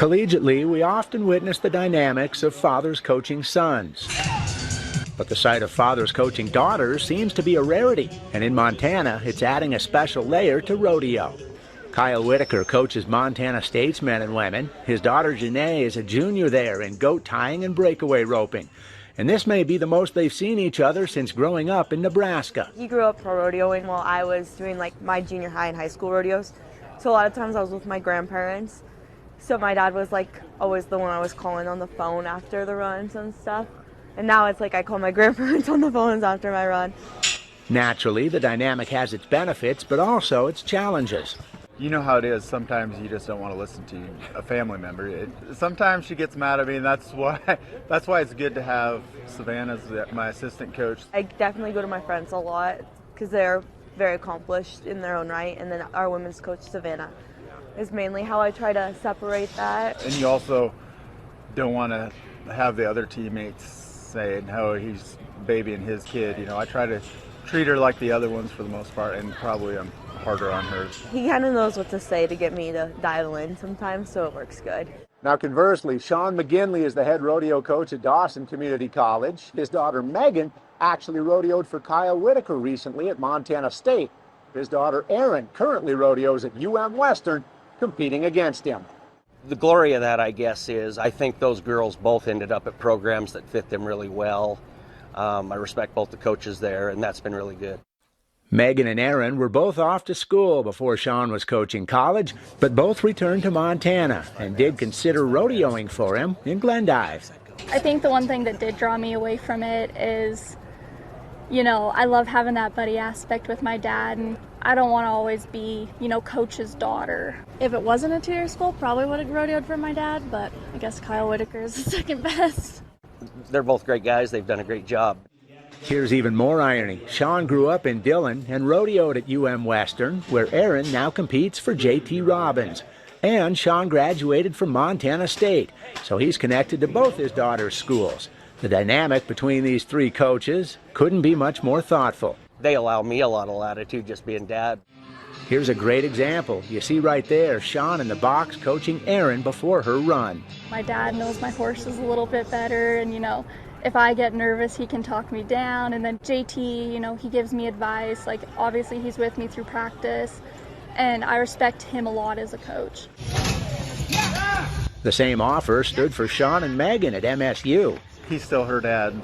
Collegiately, we often witness the dynamics of fathers coaching sons. But the sight of fathers coaching daughters seems to be a rarity, and in Montana, it's adding a special layer to rodeo. Kyle Whitaker coaches Montana State's men and women. His daughter Janae is a junior there in goat tying and breakaway roping. And this may be the most they've seen each other since growing up in Nebraska. He grew up pro rodeoing while I was doing my junior high and high school rodeos. So a lot of times I was with my grandparents. So my dad was always the one I was calling on the phone after the runs and stuff. And now it's I call my grandparents on the phones after my run. Naturally, the dynamic has its benefits, but also its challenges. You know how it is. Sometimes you just don't want to listen to a family member. Sometimes she gets mad at me, and that's why it's good to have Savannah as my assistant coach. I definitely go to my friends a lot because they're very accomplished in their own right, and then our women's coach, Savannah, is mainly how I try to separate that. And you also don't want to have the other teammates saying how he's babying his kid. I try to treat her like the other ones for the most part, and probably I'm harder on her. He kind of knows what to say to get me to dial in sometimes, so it works good. Now conversely, Sean McGinley is the head rodeo coach at Dawson Community College. His daughter Megan actually rodeoed for Kyle Whitaker recently at Montana State. His daughter Erin currently rodeos at Western, competing against him. The glory of that, I guess, is I think those girls both ended up at programs that fit them really well. I respect both the coaches there, and that's been really good. Megan and Erin were both off to school before Sean was coaching college, but both returned to Montana and did consider rodeoing for him in Glendive. I think the one thing that did draw me away from it is, I love having that buddy aspect with my dad, and I don't want to always be, coach's daughter. If it wasn't a two-year school, probably would have rodeoed for my dad, but I guess Kyle Whitaker is the second best. They're both great guys. They've done a great job. Here's even more irony. Sean grew up in Dillon and rodeoed at Western, where Erin now competes for J.T. Robbins. And Sean graduated from Montana State, so he's connected to both his daughter's schools. The dynamic between these three coaches couldn't be much more thoughtful. They allow me a lot of latitude just being dad. Here's a great example. You see right there, Sean in the box coaching Erin before her run. My dad knows my horses a little bit better, and if I get nervous, he can talk me down. And then JT, he gives me advice. Obviously he's with me through practice, and I respect him a lot as a coach. The same offer stood for Sean and Megan at MSU. He's still her dad,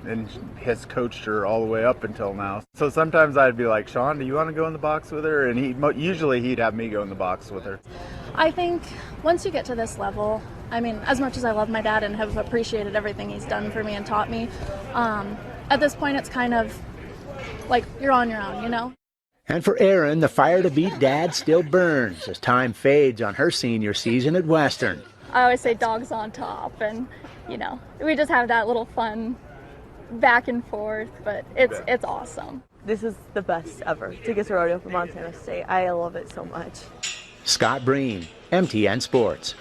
and has coached her all the way up until now. So sometimes I'd be like, Sean, do you want to go in the box with her? And usually he'd have me go in the box with her. I think once you get to this level, as much as I love my dad and have appreciated everything he's done for me and taught me, at this point it's kind of like you're on your own, And for Erin, the fire to beat dad still burns as time fades on her senior season at Western. I always say dogs on top, and we just have that little fun back and forth, but it's awesome. This is the best ever to get to rodeo for Montana State. I love it so much. Scott Breen, MTN Sports.